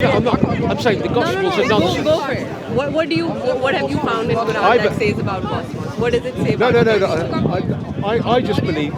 No, I'm not. I'm saying the Gospels are nonsense. Go for it. What have you found in Quran that says about cosmos? What does it say about I just believe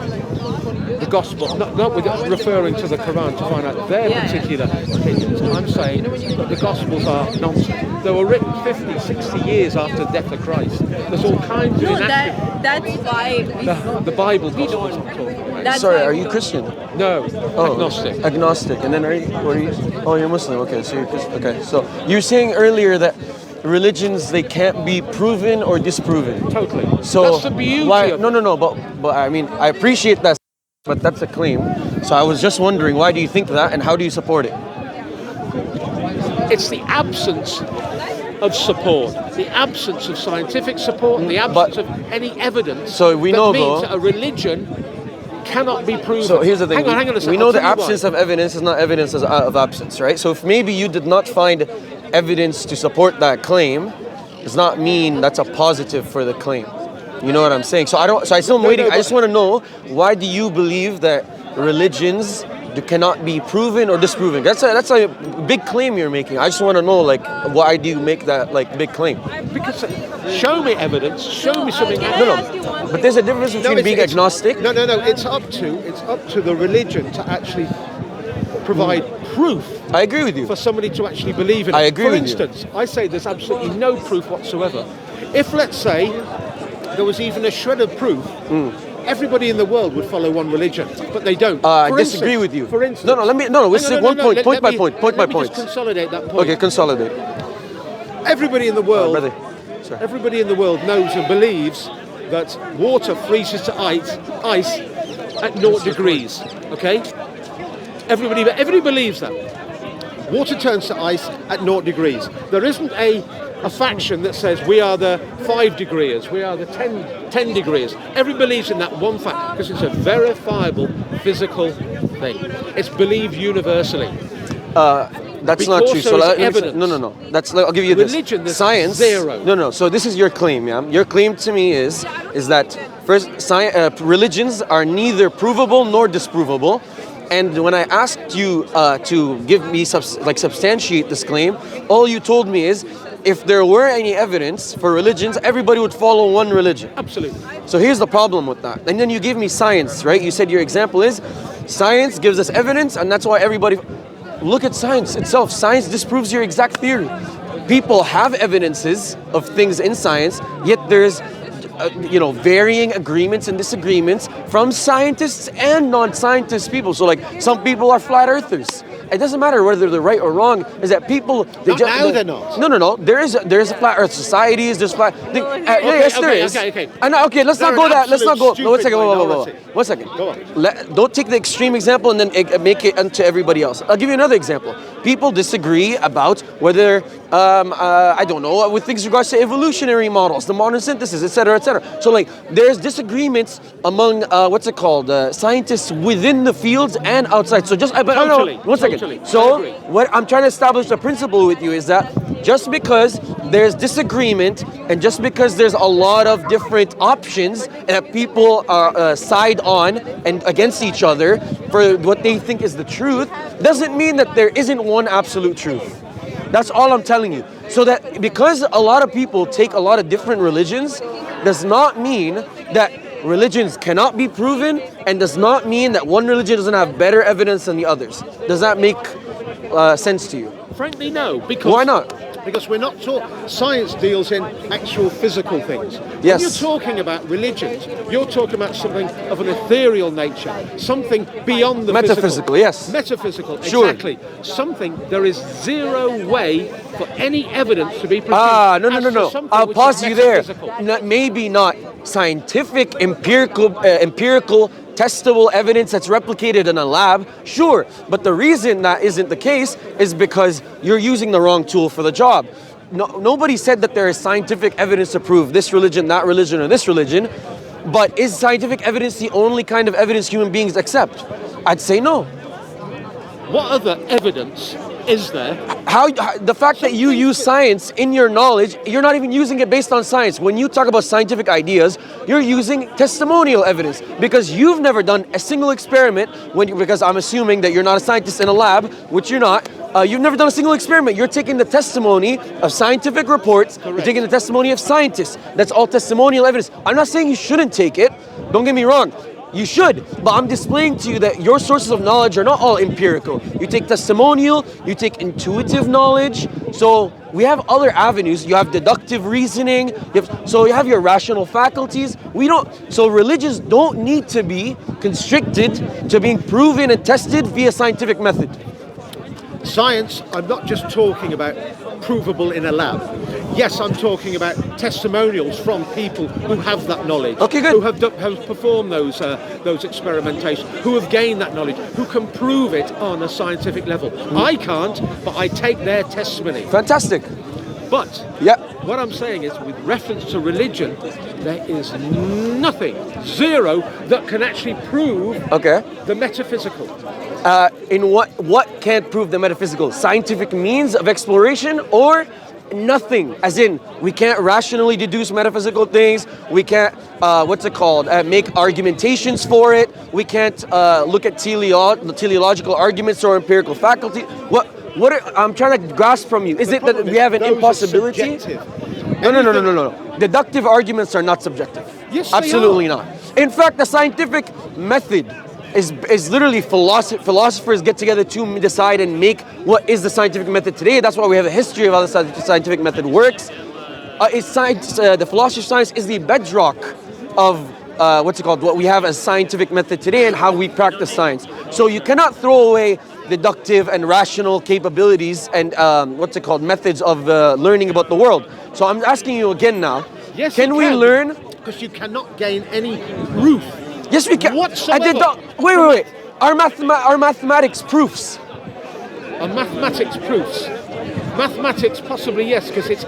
the Gospel, not with referring to the Quran to find out their particular opinions. I'm saying that the Gospels are nonsense. They were written 50, 60 years after the death of Christ. There's all kinds of inaccuracies. That's why the Bible Gospels I'm talking about. Sorry, are you Christian? No, agnostic. Agnostic. And then what are you? Oh, you're Muslim. Okay, so you're Christian. Okay, so you were saying earlier that religions, they can't be proven or disproven. Totally. So that's the beauty of it. No, but I mean, I appreciate that, but that's a claim. So I was just wondering, why do you think that, and how do you support it? It's the absence of support, the absence of scientific support, the absence of any evidence. So we know, means that a religion cannot be proven. So here's the thing. Hang on a second. We know the absence of evidence is not evidence of absence, right? So if maybe you did not find evidence to support that claim, does not mean that's a positive for the claim. You know what I'm saying? So I still am waiting. I just want to know, why do you believe that religions cannot be proven or disproven? That's a big claim you're making. I just want to know, like, why do you make that big claim? Because show me evidence, show me something. No. But there's a difference between being agnostic. No. It's up to the religion to actually provide proof. I agree with you. For somebody to actually believe in it. I agree with you. For instance, I say there's absolutely no proof whatsoever. If, let's say, there was even a shred of proof, everybody in the world would follow one religion, but they don't. I disagree with you. For instance, let's say one point, point by point. Just consolidate that point. Okay, consolidate. Everybody in the world, brother. everybody in the world knows and believes that water freezes to ice at 0 degrees. Okay, everybody believes that. Water turns to ice at 0 degrees. There isn't a faction that says we are the 5 degrees, we are the 10 degrees. Everybody believes in that one fact because it's a verifiable physical thing. It's believed universally. That's because not true. So evidence. No. I'll give you this. Religion, science. Zero. No. So this is your claim, yeah. Your claim to me is that first, religions are neither provable nor disprovable. And when I asked you to give me substantiate this claim, all you told me is, if there were any evidence for religions, everybody would follow one religion. Absolutely. So here's the problem with that. And then you gave me science, right? You said your example is, science gives us evidence, and that's why everybody... Look at science itself. Science disproves your exact theory. People have evidences of things in science, yet there's varying agreements and disagreements from scientists and non-scientist people. So some people are flat earthers. It doesn't matter whether they're right or wrong. Is that people? They're not. No. There is a flat Earth societies. There's flat. Yes, there is. Okay. Okay, let's not go that. Let's not go. No, 1 second. One second. Go on. Don't take the extreme example and then make it unto everybody else. I'll give you another example. People disagree about whether I don't know, with things regards to evolutionary models, the modern synthesis, etc., etc. So there's disagreements among scientists within the fields and outside. So Totally. 1 second. So what I'm trying to establish the principle with you is that just because there's disagreement and just because there's a lot of different options that people are side on and against each other for what they think is the truth, doesn't mean that there isn't one absolute truth. That's all I'm telling you. So that because a lot of people take a lot of different religions, does not mean that religions cannot be proven, and does not mean that one religion doesn't have better evidence than the others. Does that make sense to you? Frankly, no. Because why not? Because we're not science deals in actual physical things. Yes. When you're talking about religions, you're talking about something of an ethereal nature, something beyond the metaphysical. Physical. Yes. Metaphysical. Sure. Exactly. Something there is zero way for any evidence to be produced. No. I'll pause you there. Maybe not scientific, empirical, testable evidence that's replicated in a lab, sure. But the reason that isn't the case is because you're using the wrong tool for the job. Nobody said that there is scientific evidence to prove this religion, that religion, or this religion. But is scientific evidence the only kind of evidence human beings accept? I'd say no. What other evidence is there? The fact that you use science in your knowledge, you're not even using it based on science. When you talk about scientific ideas, you're using testimonial evidence because you've never done a single experiment because I'm assuming that you're not a scientist in a lab, which you're not. You've never done a single experiment. You're taking the testimony of scientific reports. Correct. You're taking the testimony of scientists. That's all testimonial evidence. I'm not saying you shouldn't take it. Don't get me wrong. You should, but I'm displaying to you that your sources of knowledge are not all empirical. You take testimonial, you take intuitive knowledge. So we have other avenues. You have deductive reasoning. So you have your rational faculties. So religions don't need to be constricted to being proven and tested via scientific method. Science, I'm not just talking about provable in a lab. Yes, I'm talking about testimonials from people who have that knowledge, Okay, good. who have performed those experimentations, who have gained that knowledge, who can prove it on a scientific level. I can't, but I take their testimony. Fantastic. But Yeah. what I'm saying is, with reference to religion, there is nothing, zero, that can actually prove Okay. the metaphysical. In what can't prove the metaphysical? Scientific means of exploration or nothing? As in, we can't rationally deduce metaphysical things. We can't, make argumentations for it. We can't look at teleological arguments or empirical faculty. I'm trying to grasp from you. Is it that we have an Those are impossibility? subjective. No. Deductive arguments are not subjective. Yes, they absolutely are. not. In fact, the scientific method is literally philosophers get together to decide and make what is the scientific method today. That's why we have a history of how the scientific method works. The philosophy of science is the bedrock of what we have as scientific method today and how we practice science. So you cannot throw away deductive and rational capabilities and methods of learning about the world. So I'm asking you again now. Yes, can we learn? Because you cannot gain any proof. Yes, we can. Whatsoever. Wait. Our mathematics proofs. On mathematics proofs. Mathematics possibly yes, because it's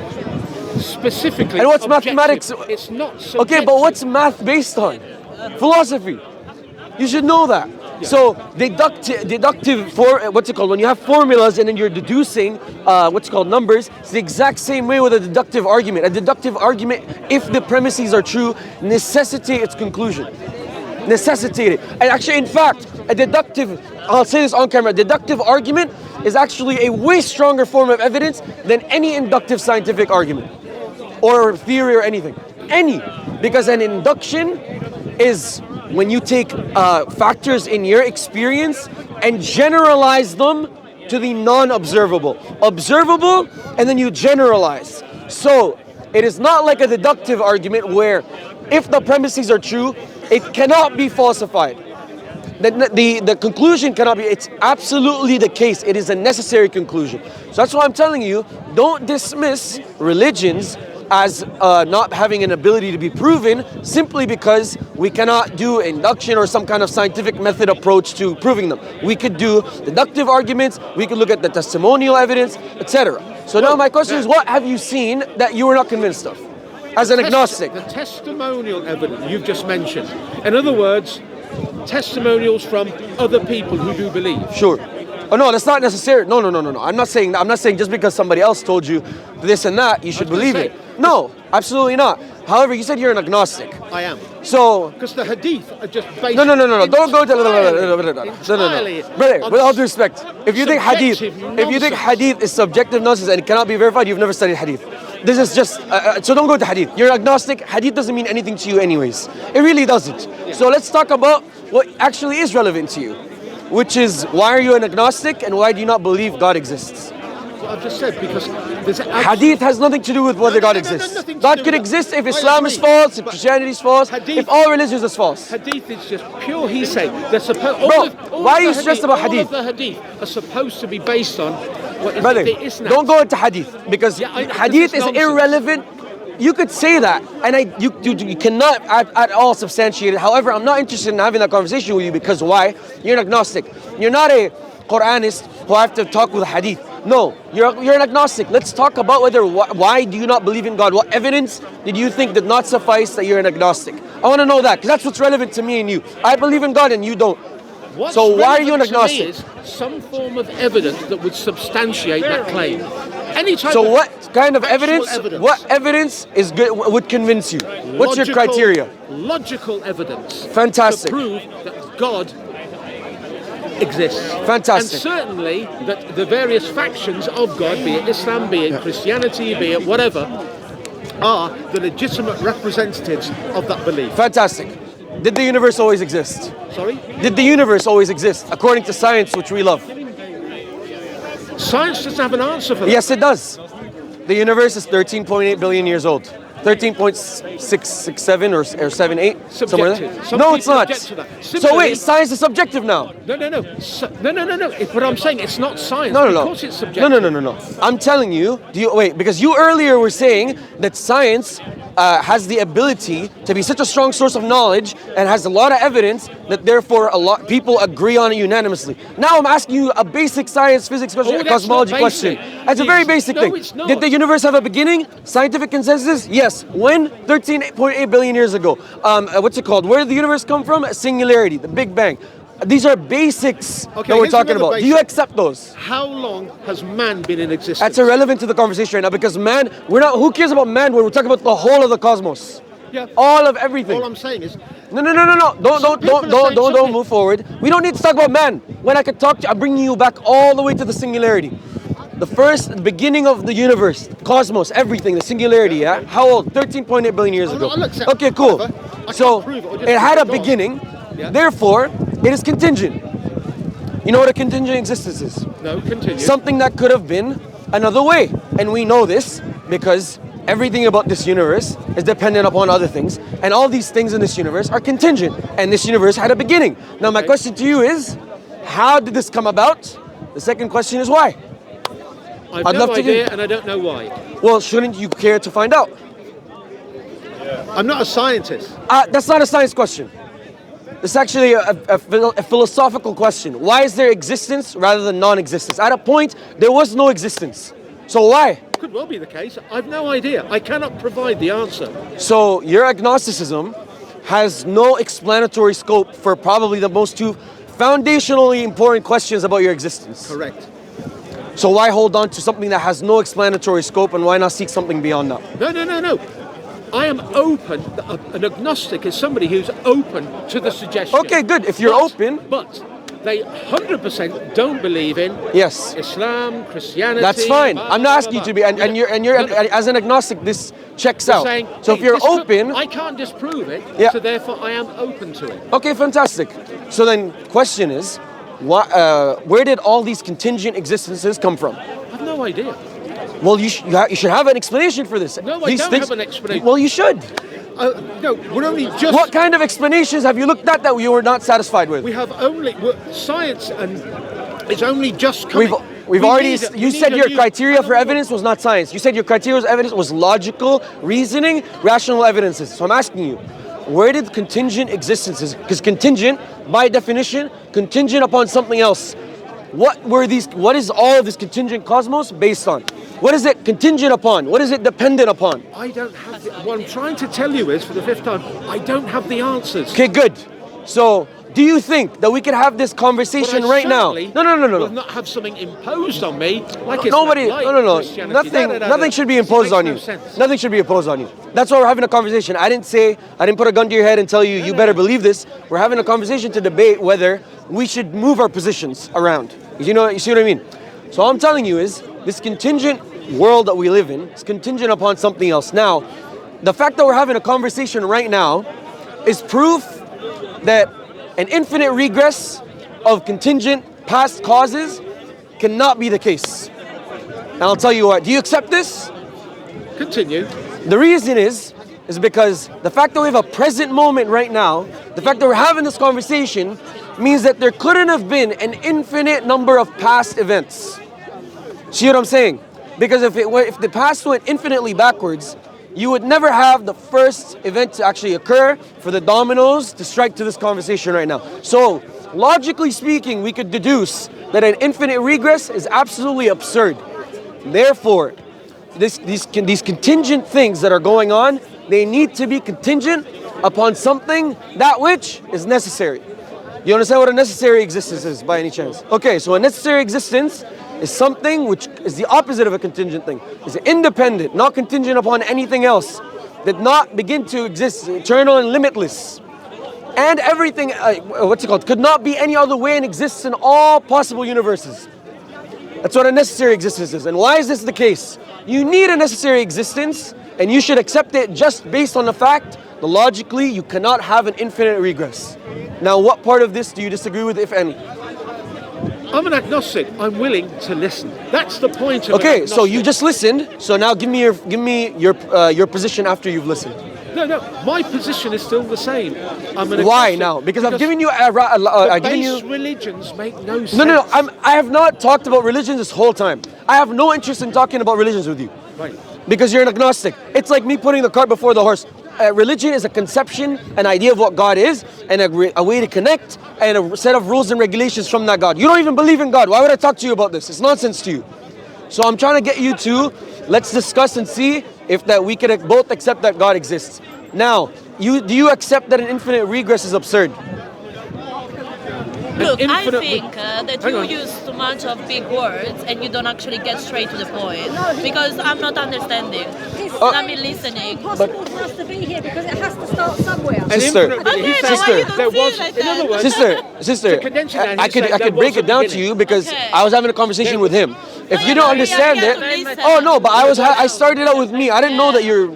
specifically. And what's objective. mathematics? It's not subjective. Okay, but what's math based on? Philosophy. You should know that. Yeah. So deductive when you have formulas and then you're deducing numbers, it's the exact same way with a deductive argument. A deductive argument, if the premises are true, necessitate its conclusion. Necessitate it. And actually, in fact, I'll say this on camera, deductive argument is actually a way stronger form of evidence than any inductive scientific argument or theory or anything. Because an induction is when you take factors in your experience and generalize them to the non-observable. Observable, and then you generalize. So, it is not like a deductive argument where if the premises are true, it cannot be falsified. The conclusion cannot be, it's absolutely the case. It is a necessary conclusion. So that's why I'm telling you, don't dismiss religions as not having an ability to be proven simply because we cannot do induction or some kind of scientific method approach to proving them. We could do deductive arguments, we could look at the testimonial evidence, etc. So now my question is, what have you seen that you were not convinced of as an agnostic? The testimonial evidence you've just mentioned. In other words, testimonials from other people who do believe. Sure. Oh no, that's not necessary. No. I'm not saying just because somebody else told you this and that, you should believe it. No, absolutely not. However, you said you're an agnostic. I am. So because the hadith are just based. No. Don't go to no. Brother, with all due respect, if you think hadith is subjective nonsense and it cannot be verified, you've never studied hadith. This is just so don't go to hadith. You're agnostic. Hadith doesn't mean anything to you anyways. It really doesn't. Yeah. So let's talk about what actually is relevant to you, which is why are you an agnostic and why do you not believe God exists? I've just said because there's hadith has nothing to do with whether God exists. God could exist if Islam is false, if Christianity is false, if all religions is false. Hadith is just pure hearsay. They're supposed. Why are you stressed about hadith? All of the hadith are supposed to be based on what is Brother, the Isnam. Don't go into hadith because hadith is irrelevant. You could say that, and you cannot at all substantiate it. However, I'm not interested in having that conversation with you because why? You're an agnostic. You're not a Quranist who have to talk with hadith. No, you're an agnostic. Let's talk about why do you not believe in God? What evidence did you think did not suffice that you're an agnostic? I want to know that because that's what's relevant to me and you. I believe in God and you don't. So why are you an agnostic? Is some form of evidence that would substantiate that claim. Any type so what kind of evidence? What evidence is good? Would convince you? What's your criteria? Logical evidence. Fantastic. To prove that God exists. Fantastic. And certainly that the various factions of God, be it Islam, be it Christianity, be it whatever, are the legitimate representatives of that belief. Fantastic. Did the universe always exist? Sorry? Did the universe always exist, according to science, which we love? Science doesn't have an answer for that. Yes, it does. The universe is 13.8 billion years old. 13.667 or 78, somewhere there. Subjective. Some No, it's people not. object to that. So Similarly- wait, science is subjective now. No. No. But I'm saying it's not science. No. Of course it's subjective. No. I'm telling you, because you earlier were saying that science has the ability to be such a strong source of knowledge and has a lot of evidence that therefore a lot people agree on it unanimously. Now I'm asking you a basic science, physics question, Oh, that's cosmology not question. basic. That's a very basic No, thing. it's not. Did the universe have a beginning? Scientific consensus? Yes. When? 13.8 billion years ago. What's it called? Where did the universe come from? Singularity, the Big Bang. These are basics that we're here's talking another about. Do you basic. accept those? How long has man been in existence? That's irrelevant to the conversation right now because man, we're not. Who cares about man when we're talking about the whole of the cosmos? Yeah. All of everything. All I'm saying is, No. Some people are saying Don't something. move forward. We don't need to talk about man. When I could talk to you, I'm bringing you back all the way to the singularity. The beginning of the universe, cosmos, everything, the singularity, yeah? How old? 13.8 billion years ago. I'll accept Okay, cool. whatever. I So, can't prove it or just it had a go on. beginning, Yeah. therefore, it is contingent. You know what a contingent existence is? no, continue. Something that could have been another way. And we know this because everything about this universe is dependent upon other things. And all these things in this universe are contingent. And this universe had a beginning. Now, my Okay. question to you is, how did this come about? The second question is why? I've I'd no love to idea, hear. and I don't know why. Well, shouldn't you care to find out? I'm not a scientist. That's not a science question. It's actually a philosophical question. Why is there existence rather than non-existence? At a point, there was no existence. So why? Could well be the case. I've no idea. I cannot provide the answer. So your agnosticism has no explanatory scope for probably the most two foundationally important questions about your existence. Correct. So why hold on to something that has no explanatory scope and why not seek something beyond that? No. I am open. An agnostic is somebody who's open to the suggestion. Okay, good. If you're open. But they 100% don't believe in Yes. Islam, Christianity. That's fine. blah, I'm blah, not asking you blah, to be, blah. and you're No, no. as an agnostic, this checks You're out. saying, So if hey, you're this could- open, I can't disprove it. Yeah. So therefore, I am open to it. okay, fantastic. So then, question is, where did all these contingent existences come from? I've no idea. Well, you should have an explanation for this. No, I These don't have an explanation. Well, you should. No, we're only just. What kind of explanations have you looked at that you were not satisfied with? We have only science, and it's only just coming. We've We already. need a- You we said need a your new criteria for analytical- evidence was not science. You said your criteria for evidence was logical reasoning, rational evidences. So I'm asking you, where did contingent existences? Because contingent, by definition, contingent upon something else. What were these? What is all of this contingent cosmos based on? What is it contingent upon? What is it dependent upon? I don't have. What I'm trying to tell you is, for the fifth time, I don't have the answers. Okay, good. So, do you think that we could have this conversation But I right now? certainly No. will not have something imposed on me. Like it's Nobody, like no. Christianity. Nothing should be imposed Makes on no you. sense. Nothing should be imposed on you. That's why we're having a conversation. I didn't put a gun to your head and tell you, you better believe this. We're having a conversation to debate whether we should move our positions around. You see what I mean? So all I'm telling you is, this contingent world that we live in is contingent upon something else. Now, the fact that we're having a conversation right now is proof that an infinite regress of contingent past causes cannot be the case. And I'll tell you what, do you accept this? Continue. The reason is because the fact that we have a present moment right now, the fact that we're having this conversation means that there couldn't have been an infinite number of past events. See what I'm saying? Because if the past went infinitely backwards, you would never have the first event to actually occur for the dominoes to strike to this conversation right now. So, logically speaking, we could deduce that an infinite regress is absolutely absurd. Therefore, these contingent things that are going on, they need to be contingent upon something that which is necessary. You understand what a necessary existence is by any chance? Okay, so a necessary existence is something which is the opposite of a contingent thing. It's independent, not contingent upon anything else, did not begin to exist, eternal and limitless. and everything, what's it called, could not be any other way and exists in all possible universes. That's what a necessary existence is. And why is this the case? You need a necessary existence, and you should accept it just based on the fact that logically you cannot have an infinite regress. Now, what part of this do you disagree with, if any? I'm an agnostic. I'm willing to listen. That's the point of Okay, an so you agnostic. just listened. So now give me your position after you've listened. No, my position is still the same. I'm an Why agnostic now? Because I've given you the I've given base you. religions make no sense. No. I have not talked about religion this whole time. I have no interest in talking about religions with you. Right. Because you're an agnostic. It's like me putting the cart before the horse. Religion is a conception, an idea of what God is, and a way to connect, and a set of rules and regulations from that God. You don't even believe in God. Why would I talk to you about this? It's nonsense to you. So I'm trying to get you to, let's discuss and see if that we can both accept that God exists. Now, do you accept that an infinite regress is absurd? Look, I infinite think that Hang you on. use too much of big words and you don't actually get straight to the point. Because I'm not understanding. I'm listening. Cosmos has to be here because it has to start somewhere. An Sister. infinite- Okay, he so said why you don't there feel was, like in other that? words, Sister, to condense it down, I he said could there break was it down a to you beginning. because Okay. I was having a conversation with him. If you yeah, don't yeah, understand yeah, it, listen. oh no, but I started out with me. I didn't know that you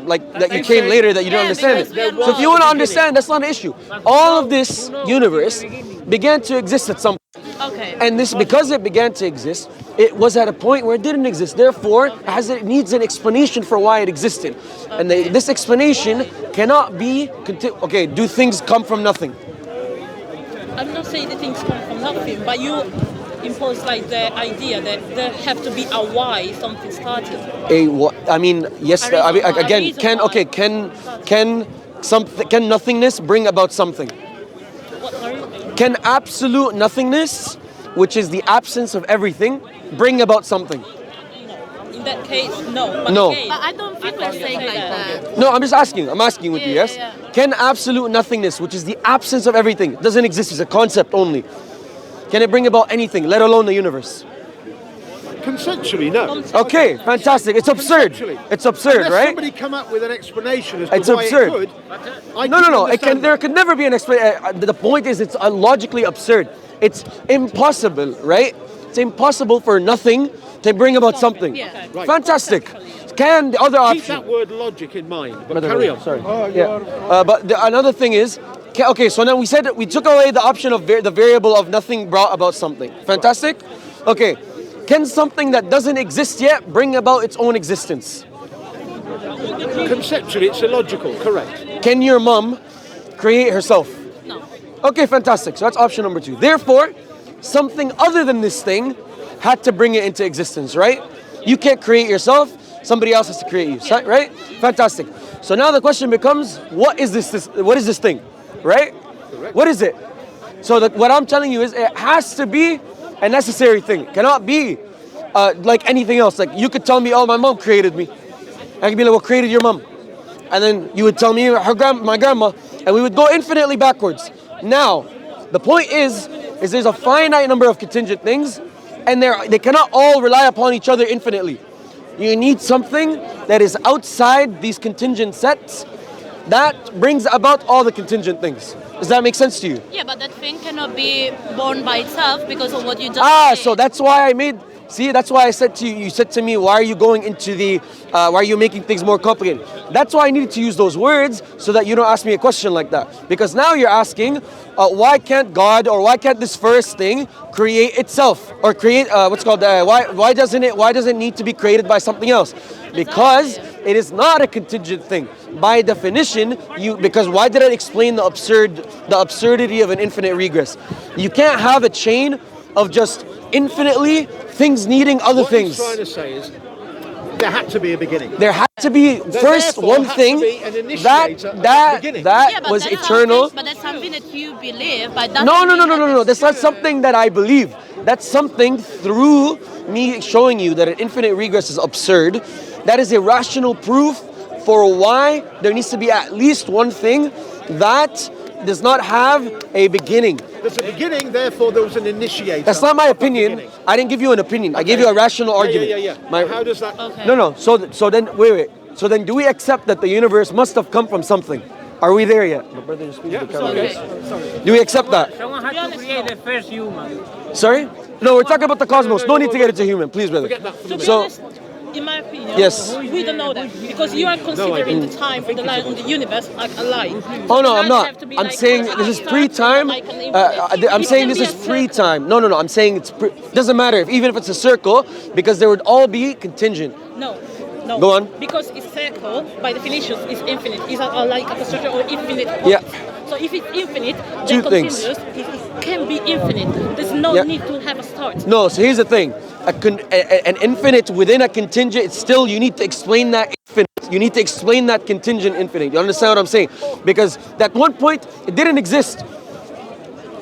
came said- later that you don't Yeah, understand because we are it. So if you not. want to understand, that's not an issue. All of this universe began to exist at some point. Okay. And this, because it began to exist, it was at a point where it didn't exist. Therefore, it needs an explanation for why it existed. And this explanation cannot be, okay, do things come from nothing? I'm not saying the things come from nothing, but you impose like the idea that there have to be a why something started. I mean, yes, A I mean, reason why. again, A reason why. can nothingness bring about something? What, sorry? Can absolute nothingness, which is the absence of everything, bring about something? In that case, no. But No. again, But I don't think we're saying like that. No, I'm just asking. I'm asking with you, Yeah, yes? yeah. Can absolute nothingness, which is the absence of everything, doesn't exist, it's a concept only. Can it bring about anything, let alone the universe? Conceptually, no. Okay, fantastic. It's absurd. Conceptually. It's absurd, Unless right? somebody come up with an explanation as to It's why absurd. it could, I No. couldn't It understand there that. could never be an explanation. The point is, it's logically absurd. It's impossible, right? It's impossible for nothing to bring about something. Yeah. Right. Fantastic. Can the other Keep option? that word logic in mind, but Brother, carry on. Sorry. But another thing is, okay, so now we said that we took away the option of the variable of nothing brought about something. Fantastic. Okay. Can something that doesn't exist yet bring about its own existence? Conceptually, it's illogical, correct. Can your mom create herself? No. Okay, fantastic. So that's option number 2. Therefore, something other than this thing had to bring it into existence, right? You can't create yourself. Somebody else has to create you, right? Fantastic. So now the question becomes, what is this what is this thing, right? Correct. What is it? So what I'm telling you is it has to be a necessary thing. It cannot be like anything else. Like you could tell me, oh, my mom created me. I could be like, what created your mom? And then you would tell me my grandma, and we would go infinitely backwards. Now, the point is there's a finite number of contingent things, and they cannot all rely upon each other infinitely. You need something that is outside these contingent sets that brings about all the contingent things. Does that make sense to you? Yeah, but that thing cannot be born by itself because of what you just said. So that's why that's why I said to you, you said to me, why are you going into why are you making things more complicated? That's why I needed to use those words so that you don't ask me a question like that. Because now you're asking, why can't God or why can't this first thing create itself or create, why doesn't it need to be created by something else? Because it is not a contingent thing. By definition, because why did I explain the absurdity of an infinite regress? You can't have a chain of just infinitely things needing other What things. he's trying to say is there had to be a beginning. There had to be first therefore one had to thing be an initiator at the beginning. Yeah, but was that's eternal. But that's something that you believe. But No. That's not something that I believe. That's something through me showing you that an infinite regress is absurd. That is a rational proof for why there needs to be at least one thing that does not have a beginning. There's a beginning, therefore there was an initiator. That's not my of the opinion. beginning. I didn't give you an opinion. I gave you a rational argument. Yeah. How does that... Okay. No. So then wait. So then do we accept that the universe must have come from something? Are we there yet? My brother just Yeah, the it's camera. okay. Do we accept that? Someone had to create the first human. Sorry? No, we're talking about the cosmos. No need to get into human, please, brother. Forget that for the To be minute. honest, in my opinion, Yes. we don't know that because you are considering the time for the line on the universe like a line. Oh no, I'm Time not. have to be I'm like saying a this is start free time. like an infinite. I'm It saying can this be is a free circle. time. No, I'm saying doesn't matter even if it's a circle because there would all be contingent. No. No. Go on. Because it's circle, by definition, is infinite. It's like a structure or infinite point. Yeah. So if it's infinite, Two then things. continuous, it can be infinite. There's no Yeah. need to have a start. No, so here's the thing. An infinite within a contingent, it's still, you need to explain that infinite. You need to explain that contingent infinite. You understand what I'm saying? Because at one point, it didn't exist.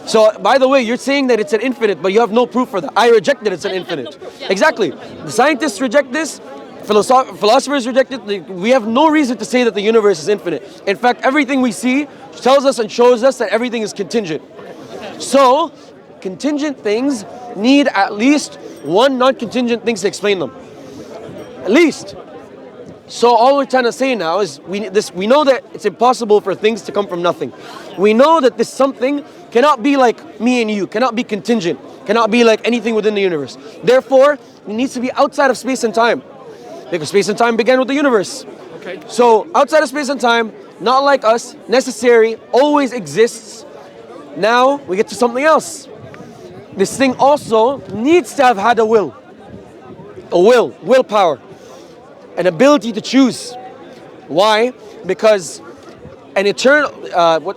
So, by the way, you're saying that it's an infinite, but you have no proof for that. I reject that it's an I don't have infinite. no proof, yeah. Exactly. The scientists reject this. Philosophers reject it. We have no reason to say that the universe is infinite. In fact, everything we see tells us and shows us that everything is contingent. So, contingent things need at least one non-contingent thing to explain them. At least. So all we're trying to say now is we know that it's impossible for things to come from nothing. We know that this something cannot be like me and you, cannot be contingent, cannot be like anything within the universe. Therefore, it needs to be outside of space and time. Because space and time began with the universe. Okay. So outside of space and time, not like us, necessary, always exists. Now we get to something else. This thing also needs to have had a will. Willpower. An ability to choose. Why? Because an eternal,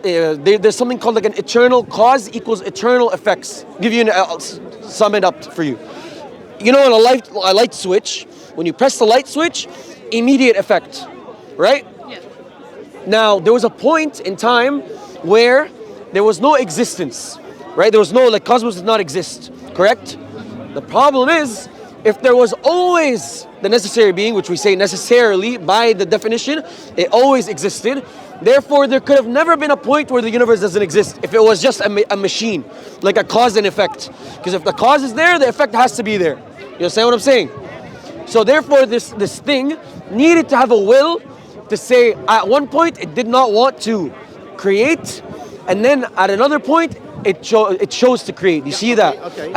there's something called like an eternal cause equals eternal effects. I'll sum it up for you. You know, on a light switch, when you press the light switch, immediate effect, right? Yeah. Now, there was a point in time where there was no existence, right? There was no, like, cosmos did not exist, correct? The problem is, if there was always the necessary being, which we say necessarily by the definition, it always existed. Therefore, there could have never been a point where the universe doesn't exist if it was just a machine, like a cause and effect. Because if the cause is there, the effect has to be there. You understand what I'm saying? So therefore, this thing needed to have a will to say, at one point, it did not want to create, and then at another point, it chose to create. You see that? Okay.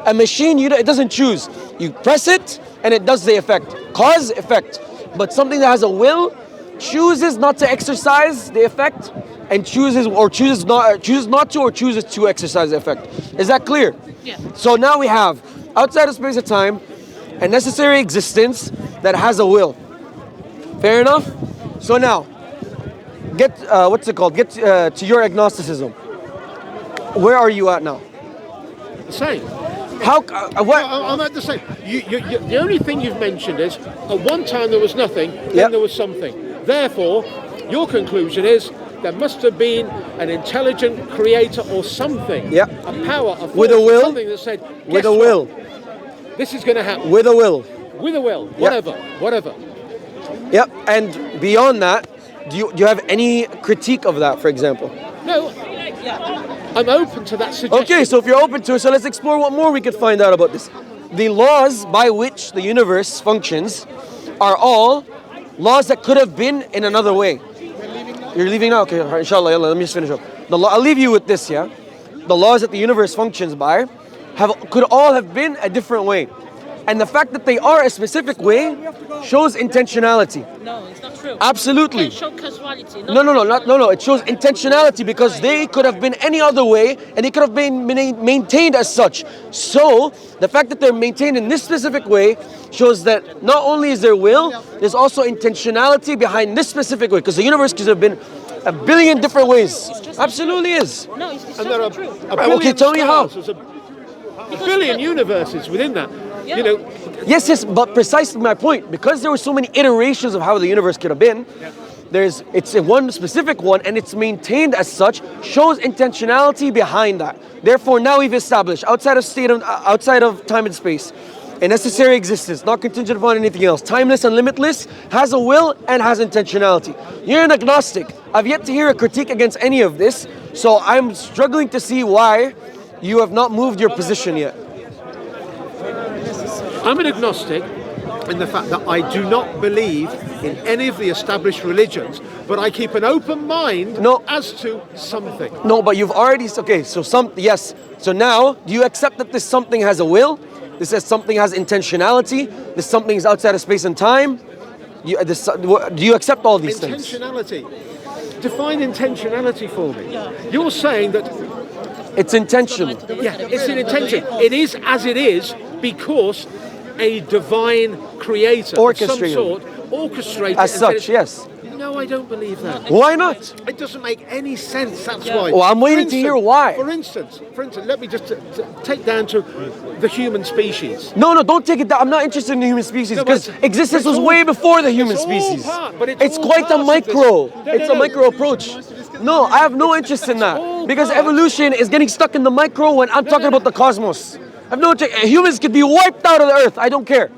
A machine, it doesn't choose. You press it, and it does the effect. Cause, effect. But something that has a will chooses not to exercise the effect, and chooses not to, or chooses to exercise the effect. Is that clear? Yeah. So now we have, outside of space and time, a necessary existence that has a will. Fair enough? So now, get to your agnosticism. Where are you at now? The same. How? What? I'm at the same. The only thing you've mentioned is at one time there was nothing, then Yep. there was something. Therefore, your conclusion is there must have been an intelligent creator or something, Yep. a power, a force, With a will. something that said, With "Guess a what? will. This is going to happen." With a will. With a will, Yep. whatever. Yep. And beyond that, do you have any critique of that, for example? No, I'm open to that suggestion. Okay, so if you're open to it, so let's explore what more we could find out about this. The laws by which the universe functions are all laws that could have been in another way. You're leaving now? Okay, inshallah, let me just finish up. I'll leave you with this, yeah? The laws that the universe functions by could all have been a different way. And the fact that they are a specific way shows intentionality. No, it's not true. Absolutely. It can show casuality. No. It shows intentionality because they could have been any other way and they could have been maintained as such. So the fact that they're maintained in this specific way shows that not only is there will, there's also intentionality behind this specific way because the universe could have been a billion different ways. Absolutely is. No, it's just And there are not true. a billion Okay, tell me how. stars. There's a billion universes within that. Yeah. You know, Yes, but precisely my point. Because there were so many iterations of how the universe could have been, it's a one specific one and it's maintained as such, shows intentionality behind that. Therefore, now we've established outside of time and space, a necessary existence, not contingent upon anything else, timeless and limitless, has a will and has intentionality. You're an agnostic. I've yet to hear a critique against any of this, so I'm struggling to see why you have not moved your position yet. I'm an agnostic, in the fact that I do not believe in any of the established religions, but I keep an open mind as to something. No, but you've already, okay, so yes. So now, do you accept that this something has a will? This says something has intentionality. This something is outside of space and time. Do you accept all these things? Intentionality. Define intentionality for me. You're saying that it's intentional. Yeah, it's an intention. It is as it is because a divine creator of some sort orchestrated as such, yes. No, I don't believe that. Why not? It doesn't make any sense, that's why. Well, I'm waiting to hear why. For instance, let me just take down to the human species. No, don't take it down. I'm not interested in the human species because existence was way before the human species. It's quite a micro. It's a micro approach. No, I have no interest in that because evolution is getting stuck in the micro when I'm talking about the cosmos. I have no interest. Humans could be wiped out of the earth. I don't care.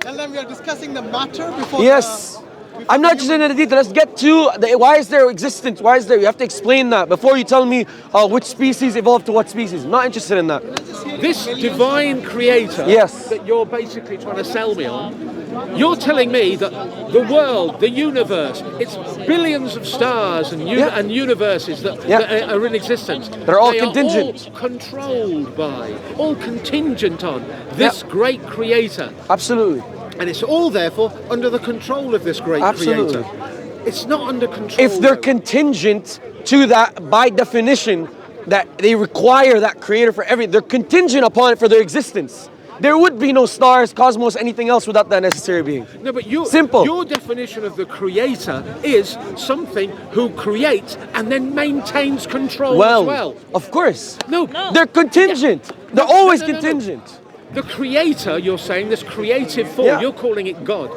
And then we are discussing the matter before. Yes. I'm not interested in the detail. Let's get to why is there existence? Why is there? You have to explain that before you tell me which species evolved to what species. I'm not interested in that. This divine creator that you're basically trying to sell me on, you're telling me that the world, the universe, it's billions of stars and universes that are in existence. They're all contingent. All controlled by, all contingent on this great creator. Absolutely. And it's all, therefore, under the control of this great creator. It's not under control. If they're contingent to that, by definition, that they require that creator for everything, they're contingent upon it for their existence. There would be no stars, cosmos, anything else without that necessary being. No, but simple. Your definition of the creator is something who creates and then maintains control as well. Of course. No. They're contingent. They're always contingent. The creator, you're saying, this creative force, you're calling it God.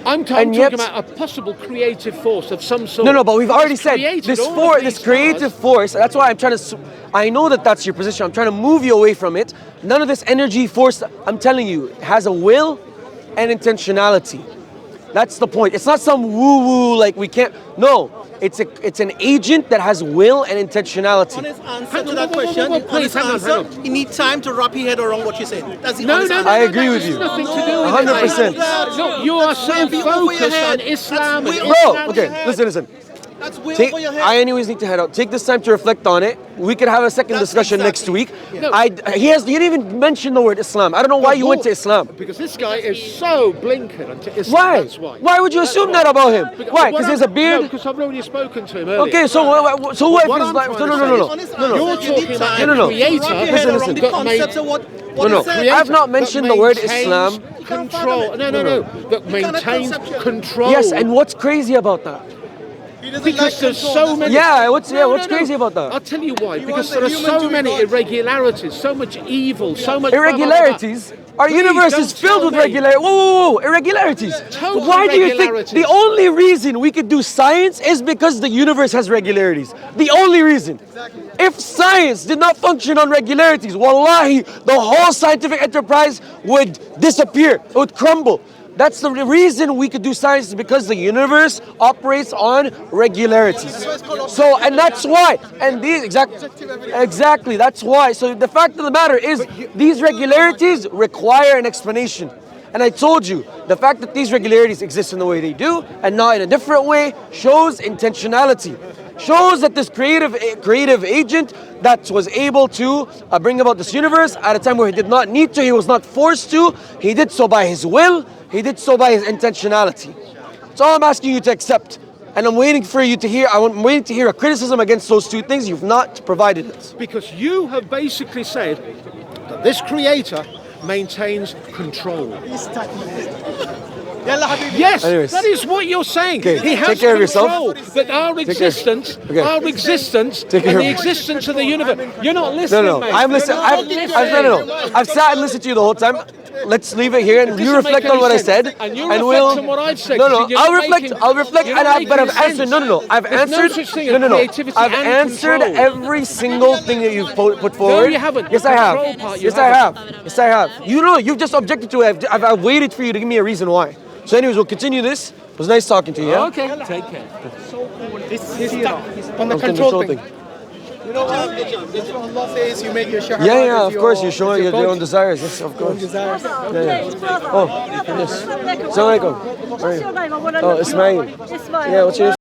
I'm talking about a possible creative force of some sort. No, but we've already said this creative force. That's why I'm trying to. I know that that's your position. I'm trying to move you away from it. None of this energy force. I'm telling you, has a will and intentionality. That's the point. It's not some woo-woo like we can't. No, it's an agent that has will and intentionality. Honest answer to that question. You need time to wrap your head around what you're saying. That's the honest answer. I agree with you. Nothing to do with 100%. No, you are so focused on Islam. Bro, okay, listen. That's way over your head. I anyways need to head out. Take this time to reflect on it. We could have a second discussion next week. Yeah. He didn't even mention the word Islam. I don't know why you went to Islam. Because this guy is so blinkered onto Islam. Why? That's why. Why would you assume that about him? Why? Because he has a beard? No, because I've already spoken to him earlier. Okay, so what if it's like... No. You're talking about a creator. Listen. I've not mentioned the word Islam. Control. No. That maintains control. Yes, and what's crazy about that? Because there's so many. What's crazy about that? I'll tell you why. Because there are so many irregularities, so much evil, so much irregularities. Our universe is filled with irregularities. Whoa, irregularities. Why do you think the only reason we could do science is because the universe has regularities? The only reason. If science did not function on regularities, wallahi, the whole scientific enterprise would disappear. It would crumble. That's the reason we could do science, is because the universe operates on regularities. So, and that's why. And these exactly, that's why. So the fact of the matter is, these regularities require an explanation. And I told you, the fact that these regularities exist in the way they do and not in a different way shows intentionality. Shows that this creative agent that was able to bring about this universe at a time where he did not need to, he was not forced to, he did so by his will, he did so by his intentionality. That's all I'm asking you to accept. And I'm waiting for you to hear, I'm waiting to hear a criticism against those two things. You've not provided it. Because you have basically said that this creator maintains control. Yes, anyways, that is what you're saying. Okay, he has take care of control. yourself. That our existence, and the existence of the universe. You're not listening, No, mate. I'm listening. I've sat and listened to you the whole time. Let's leave it here and you reflect on what I said. And you reflect on what I've said. I'll reflect and I've answered. I've answered. I've answered every single thing that you've put forward. No, you haven't. Yes, I have. Yes, I have. You've just objected to it. I've waited for you to give me a reason why. So anyways, we'll continue this. It was nice talking to you, yeah? Okay, take care. This is on the control thing. You know what? Allah says you make your shahwat. Yeah, of course, you're showing your own desires. Yes, of course. desires. Yes. Oh, yes. Assalamu alaikum. What's your name? I want to Oh, look you Ismail. up. Ismail. Yeah, what's your